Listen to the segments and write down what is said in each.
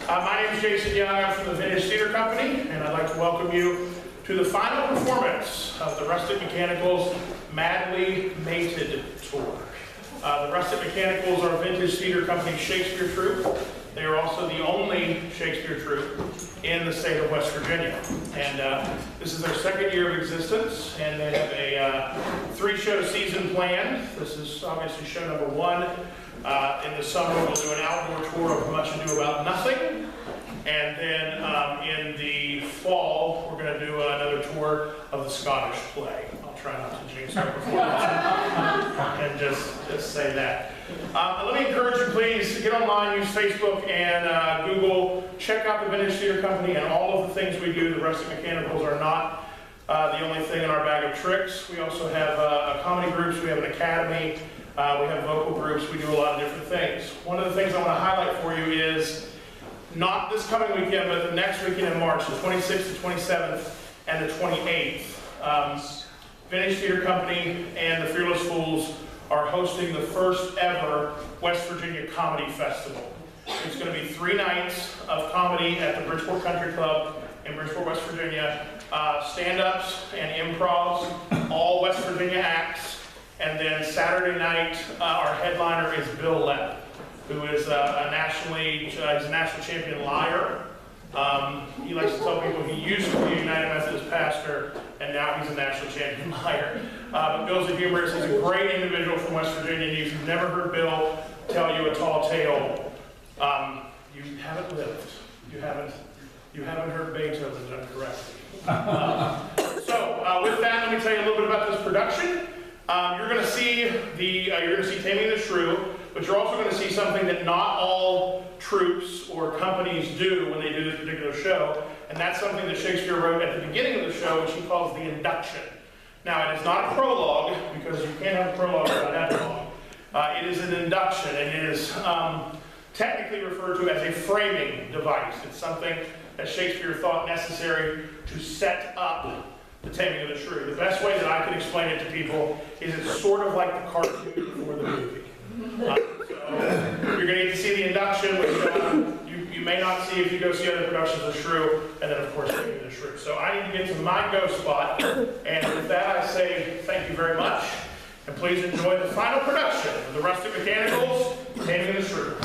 My name is Jason Young. I'm from the Vintage Theater Company, and I'd like to welcome you to the final performance of the Rustic Mechanicals Madly Mated Tour. The Rustic Mechanicals are Vintage Theater Company Shakespeare troupe. They are also the only Shakespeare troupe in the state of West Virginia. And this is their second year of existence, and they have a 3-show season planned. This is obviously show number 1. In the summer, we'll do an outdoor tour of Much Ado About Nothing. And then in the fall, we're going to do another tour of the Scottish play. I'll try not to jinx our performance and just say that. Let me encourage you, please, to get online, use Facebook and Google. Check out the Vintage Theater Company and all of the things we do. The Rustic Mechanicals are not the only thing in our bag of tricks. We also have comedy groups. We have an academy. We have vocal groups. We do a lot of different things. One of the things I want to highlight for you is not this coming weekend, but the next weekend in March, the 26th, the 27th, and the 28th. Vintage Theater Company and the Fearless Fools are hosting the first ever West Virginia Comedy Festival. It's going to be 3 nights of comedy at the Bridgeport Country Club in Bridgeport, West Virginia. Stand-ups and improvs, all West Virginia acts. And then Saturday night, our headliner is Bill Lepp, who is he's a national champion liar. He likes to tell people he used to be a United Methodist pastor, and now he's a national champion liar. But Bill's a humorist. He's a great individual from West Virginia. And if you've never heard Bill tell you a tall tale, you haven't lived. You haven't heard Beethoven done correctly. So with that, let me tell you a little bit about this production. You're going to see Taming the Shrew, but you're also going to see something that not all troops or companies do when they do this particular show, and that's something that Shakespeare wrote at the beginning of the show, which he calls the induction. Now, it is not a prologue, because you can't have a prologue without epilogue. It is an induction, and it is technically referred to as a framing device. It's something that Shakespeare thought necessary to set up the Taming of the Shrew. The best way that I can explain it to people is it's sort of like the cartoon before the movie. So you're going to get to see the induction, which you may not see if you go see other productions of Shrew, and then of course Taming of the Shrew. So I need to get to my go spot, and with that I say thank you very much, and please enjoy the final production of the Rustic Mechanicals, Taming of the Shrew.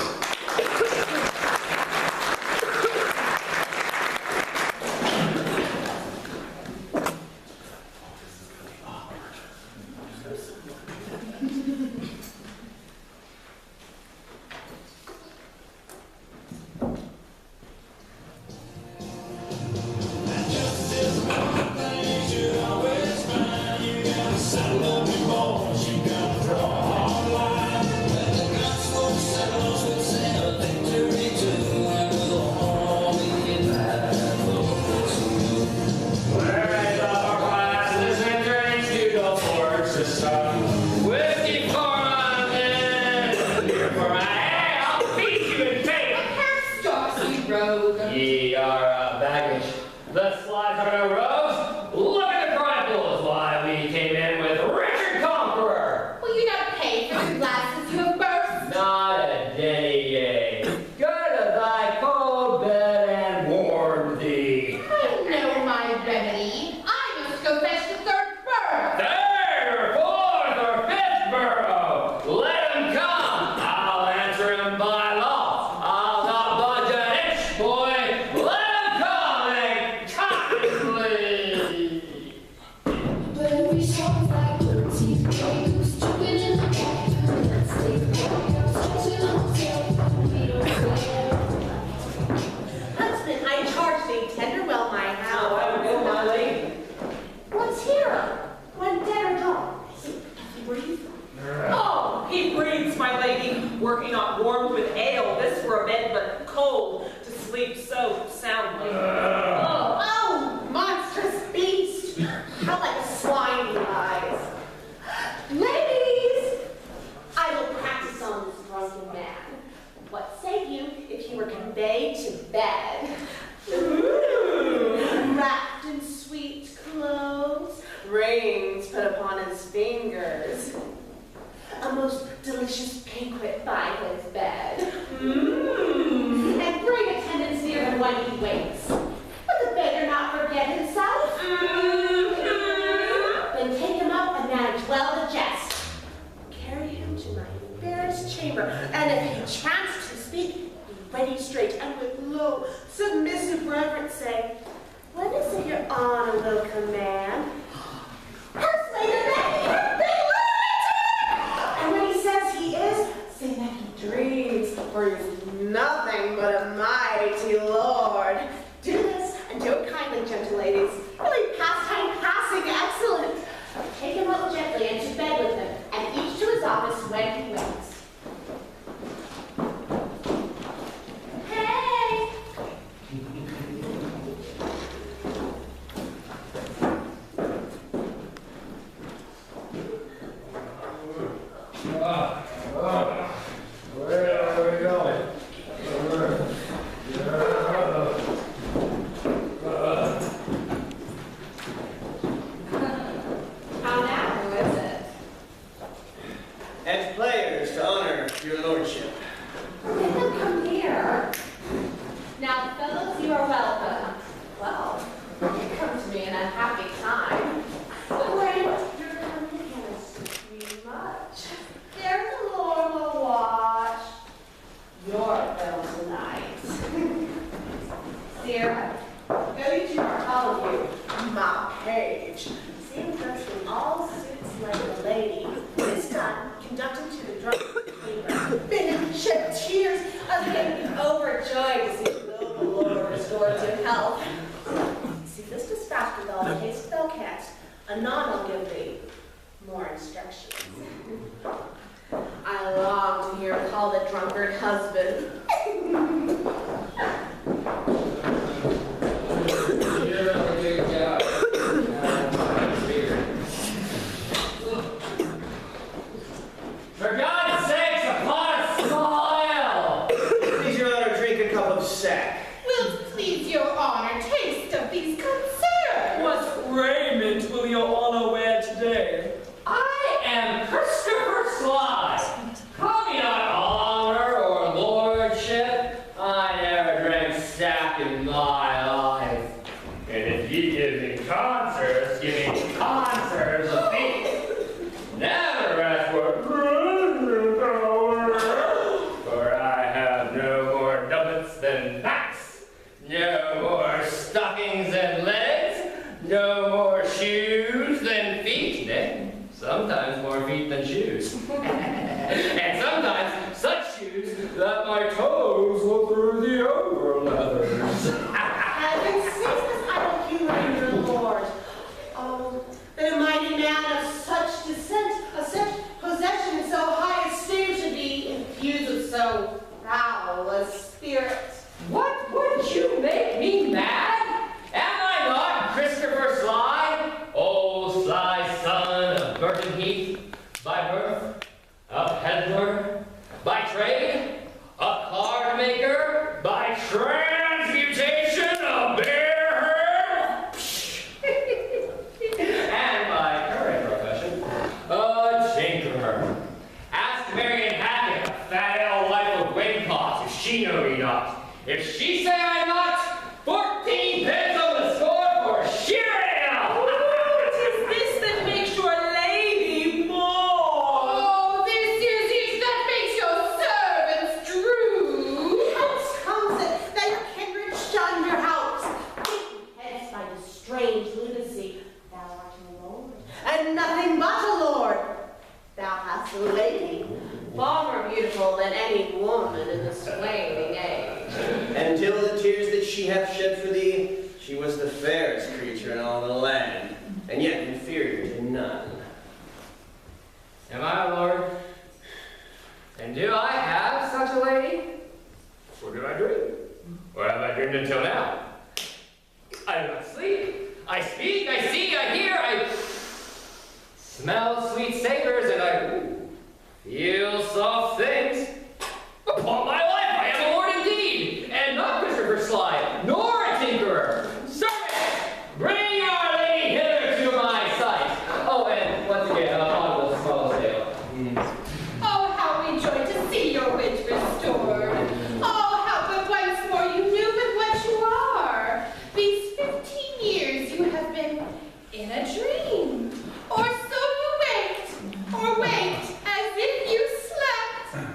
Ye are baggage. The slides are no rows. Look at the chronicles. Why, we came in with Richard Conqueror. Will you not pay for the glasses you have burst? Not a day, yea. Go to thy cold bed and warm thee. I know my remedy. I must go fetch the 3rd burrow. 3rd, 4th, or 5th burrow. Let him come. I'll answer him by law. I'll not budge an inch, boy. Let him come and kindly. But we shall like birds, he's going to stupid in the back. Let's take a walk out to the hotel. We don't care. Husband, I charge thee tender well my house. How I will, my lady. What's here? One dead or gone? Breathe. Oh, he breathes, my lady. Were he not warmed with ale, this were a bed but cold to sleep so soundly. Oh, monstrous beast! How like a swine he lies. Ladies, I will practice on this drunken man. What say you if he were conveyed to bed? Ooh, wrapped in sweet clothes, rings put upon his fingers, a most delicious banquet by his bed, and bring attendants speak, be ready straight, and with low, submissive reverence say, "What is it, your honor will command?" First later that he has been learned! And when he says he is, say that he dreams, for he's nothing but a mighty lord. Do this, and do it kindly, gentle ladies. Really pastime passing excellent. Take him up gently and to bed with him, and each to his office when he wakes. Hey! Where are we going? How now? Who is it? And players to honor your lordship. Let them come here. Now, fellows, you are welcome. Well, you come to me in a happy time. But wait, your company has suit me much. There's a Lord will watch your film tonight. Dear, Go to all of you, my page. Seeing dressed in all suits like a lady, this time conducted to the drunk chamber. Been shed tears of being overjoyed to see the noble Lord restored to health. See this dispatch with all the haste thou canst. Anon I'll give thee more instructions. I long to hear call the drunkard husband. You're a big guy. For God's sakes, upon a smile! Please, your honor, drink a cup of sack. will please your honor taste of these concerns? What raiment will your honor wear today? I am Christopher Sly. Call me not honor or lordship. I never drank sack in my life. And if ye give me concerts, give me concerts of beef. Never ask for for I have no more nubbins than backs, no more stockings than legs, no more shoes than feet. Nay, sometimes more feet than shoes. And sometimes such shoes that my toes will through the over leathers. Heaven sakes, I don't humor your Lord. Oh, that a mighty man of such descent, of such possession, and so high esteem should be infused with so foul a spirit. What would you make me mad? Am I not Christopher Sly, old Sly son of Burton Heath, by birth, a peddler, by trade, a card maker, by transmutation, a bear herd, and by current profession, a tinkerer. Ask Marion Hackett, a fat ale wife of Waycott, if she know me not. If she say I'm not, 14 pence on the score for sheer ale! Tis this that makes your lady more. Oh, this is it that makes your servants droop. Hence comes it that your kindred shun your house. Hence by the strange lunacy, thou art a lord, and nothing but a lord. Thou hast a lady, far more beautiful than any woman in this waning age. And till the tears that she hath shed for thee, she was the fairest creature in all the land, and yet inferior to none. Am I a lord? And do I have such a lady? Or do I dream? Or have I dreamed until now? I do not sleep. I speak, I see, I hear, I smell sweet savors, and I feel soft things. Upon my life, I am a lord indeed, and not Christopher Sly, nor a tinkerer. Servant, bring your lady hither to my sight. Oh, and once again, on the smallest ale. Oh, how we joy to see your wit restored. Oh, how but once more you knew but what you are. These 15 years you have been in a dream. Or so you waked, or waked as if you slept.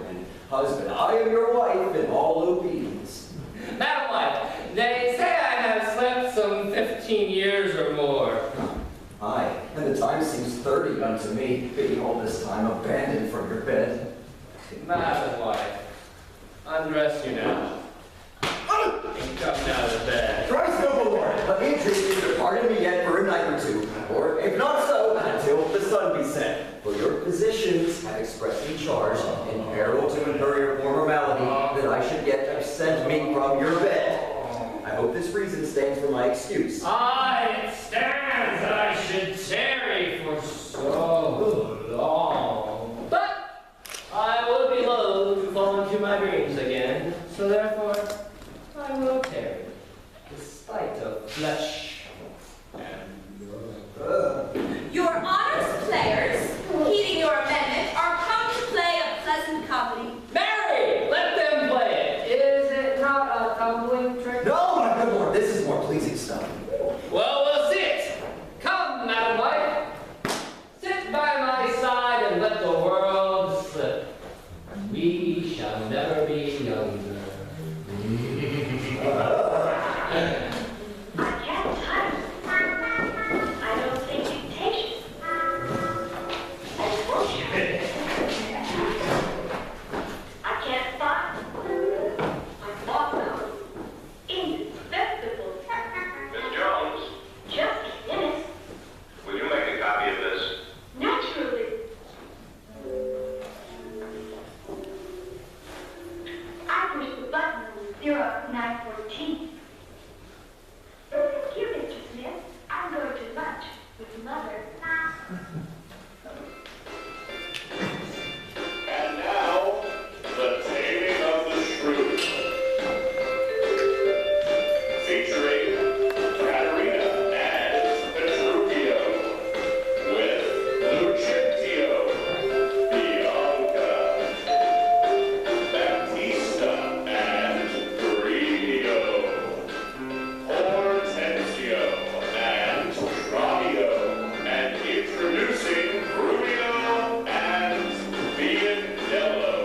and husband, I am your wife in all obedience. Madam wife, they say I have slept some 15 years or more. Aye, and the time seems 30 unto me, being all this time abandoned from your bed. Madam wife, undress you now. And come down to bed. Christ noble Lord, let me entreat you to pardon me yet for a night or two, or if not so, until the sun be set. For your physicians have expressly charged, in peril to incur your former malady, that I should yet absent me from your bed. I hope this reason stands for my excuse. It stands that I should tarry for so long. But I would be loath to fall into my dreams again, so therefore I will tarry, despite of flesh and blood. Your honors players, heeding your amendment, are come to play a pleasant company. Mary, let them play it. Is it not a tumbling trick? No, my good Lord, this is more pleasing stuff. Well, we'll see it. Come, Madam Wife. Sit by my side and let the world slip. We shall never be younger. I can't touch. I don't think you take it. I told you. I can't find. I thought about it. Indispensable. Miss Jones, Just a minute. will you make a copy of this? Naturally. I pushed the button on 0914. Thank you, Mr. Smith. I'm going to lunch with Mother. And now, the Taming of the Shrew. Featuring Katerina and Petrupio. With Lucentio, Bianca, Baptista, and Grillo. Hortensio and Claudio, and introducing Rubio and Biandello.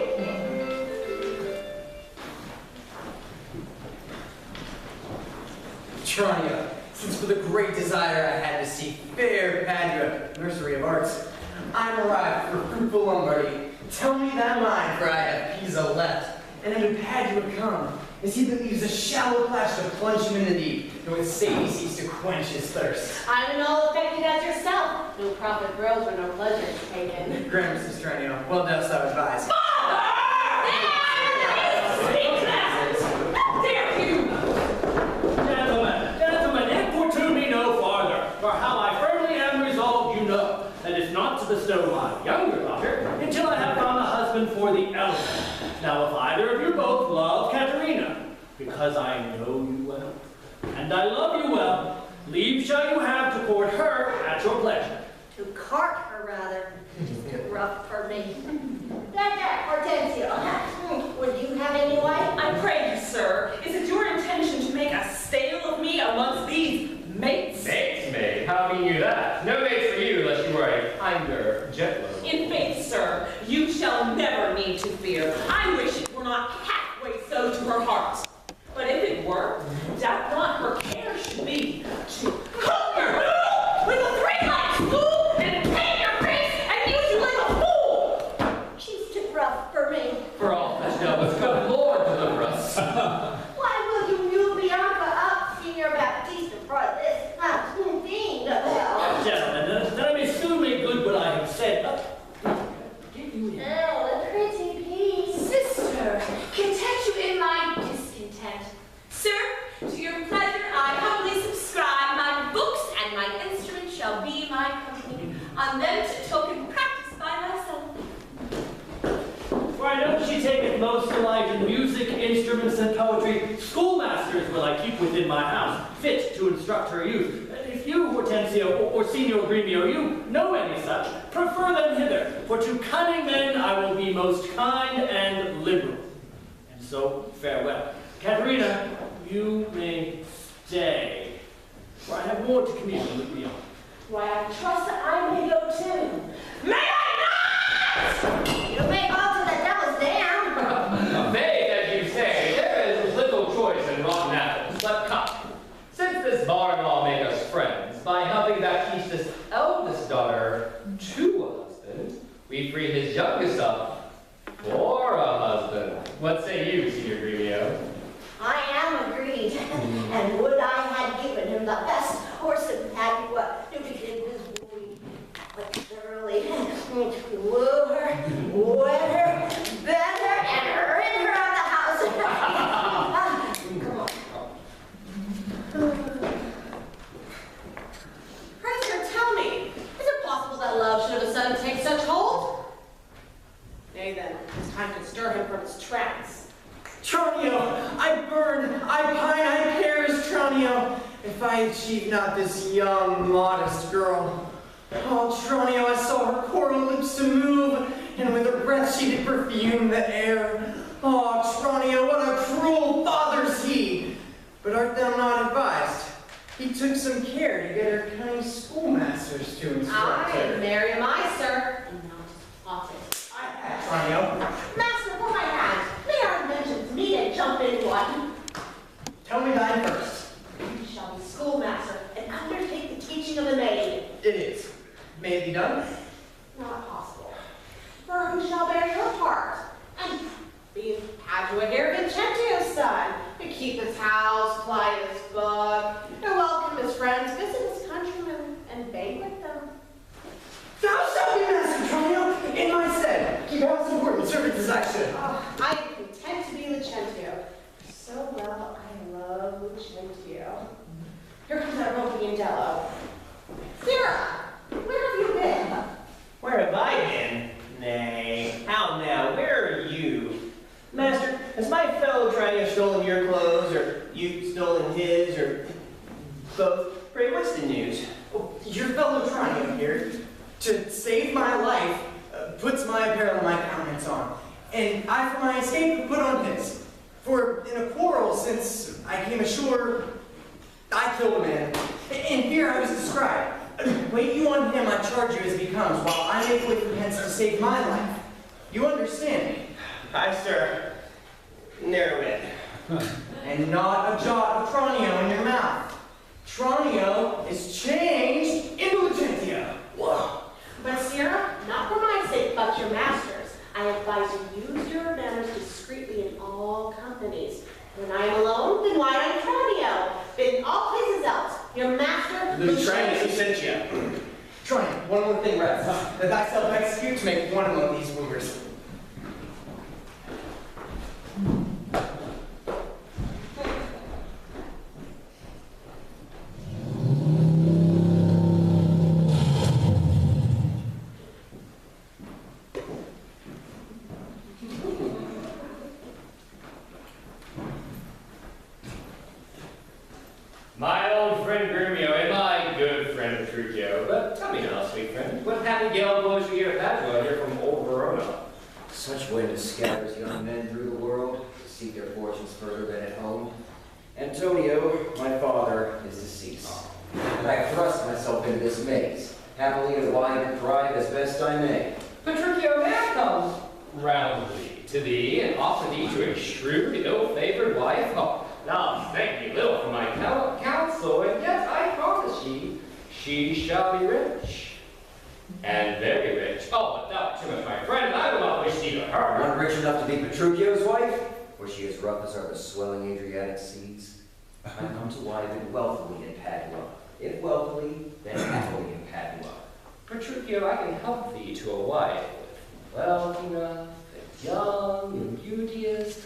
Tranio, since for the great desire I had to see fair Padua, nursery of arts, I'm arrived for fruitful Lombardy. Tell me thy mind, for I have Pisa left, and unto Padua come, as he believes a shallow plash to plunge him in the deep, and with safety seeks to quench his thirst. I'm all affected as yourself. No profit grows or no pleasure is taken. Grammar, Mrs. Tranio, well dost thou advise. Gentlemen, importune me no farther, for how I firmly am resolved, you know, that is not to bestow my younger daughter until I have found a husband for the elder. Now, if either of you both love Katerina, because I know you well, and I love you well, leave shall you have to court her at your pleasure. To cart her, rather. Just too rough for me. Hortensio, would you have any wife? I pray you, sir, is it your intention to make a stale of me amongst these mates? Mates, maid? How mean you that? No mates for you unless you were a kinder, gentler. In faith, sir, you shall never need to fear. I wish it were not halfway so to her heart. But if it were, doubt not her care should be to cook your noodle with a 3-line spoon and paint your face and use you like a fool. She's too rough for me. For all such devils, good Lord deliver us. Why will you mule Bianca up, Signor Baptista, for this thing about? Gentlemen, let me soon make good what I have said. Give you in. Oh, a pretty piece. Sister, content you in my discontent. Sir, to your pleasure, I humbly subscribe. My books and my instruments shall be my company. On them to token practice by myself. Why don't she take it most delight in music, instruments, and poetry? Schoolmasters will I keep within my house, fit to instruct her youth. If you, Hortensio, or Signor Gremio, you know any such, prefer them hither, for to cunning men I will be most kind and liberal. And so, farewell. Katerina, you may stay, for I have more to commune with Bianca. Why, I trust that I may go too. May I not? You may go to the devil's den. What say you, Senior Gremio? I am agreed, and would I had given him the best horse in Padua to begin his wooing, but thoroughly woo her, wed her, bed her, and rid her of the house. Come on. Pray, sir, tell me, is it possible that love should of a sudden take such hold? Nay then, it's time to stir him from his trance. Tranio, I burn, I pine, I perish, Tranio, if I achieve not this young, modest girl. Oh, Tranio, I saw her coral lips to move, and with her breath she did perfume the air. Oh, Tranio, what a cruel father's he! But art thou not advised? He took some care to get her kind schoolmasters to instruct Aye, her. marry am I, sir, and not plotted. Tranio, Master, for my hand, may our inventions meet and jump in one. tell me thine first. You shall be schoolmaster and undertake the teaching of the maid. It is. May it be done? Not possible. For who shall bear your part? And Be Padua here, Vincentio's son, to keep his house, ply his book, to welcome his friends, visit his countrymen, and banquet them. Thou shalt be master, Tranio, in my stead. Keep house important servants as I should. I am content to be Lucentio. So well I love Lucentio. Here comes that ropey and Dello. Sarah, where have you been? Where have I been? Nay, how now, where are you? Master, has my fellow Tranio stolen your clothes, or you stolen his, or both? Pray, what's the news? Oh, your fellow Tranio here, to save my life, puts my apparel and my countenance on, and I for my escape put on his. For in a quarrel since I came ashore, I killed a man. In fear I was described. Wait you on him, I charge you as becomes, while I make way from hence to save my life. You understand me? Aye, sir. Narrow it. And not a jot of Tranio in your mouth. Tranio is changed into Lucentio. Whoa. But Sarah, not for my sake, but your master's, I advise you use your manners discreetly in all companies. When I am alone, then why I'm Tranio. But in all places else, your master, Lucentio. Tranio, one more thing rest, that thyself execute to make one among these wooers. My old friend Gremio and my good friend Petruchio. But tell me now, sweet friend, what happy gale blows you here at Padua, here from old Verona? Such wind scatters young men through the world to seek their fortunes further than at home. Antonio, my father, is deceased, and I thrust myself into this maze, happily to wide and thrive as best I may. Petruchio, may I come roundly to thee and offer thee to a shrewd, ill-favored wife? Oh, now thank me little for my counsel, and yet I promise ye, she shall be rich, and very rich. Oh, but thou art too much my friend, and I will not wish thee to her. Not rich enough to be Petruchio's wife, for she as rough as are the swelling Adriatic seas. I come to wiven wealthily in Padua. If wealthily, then happily in Padua. Petruchio, I can help thee to a wife, wealth enough, and young, and beauteous,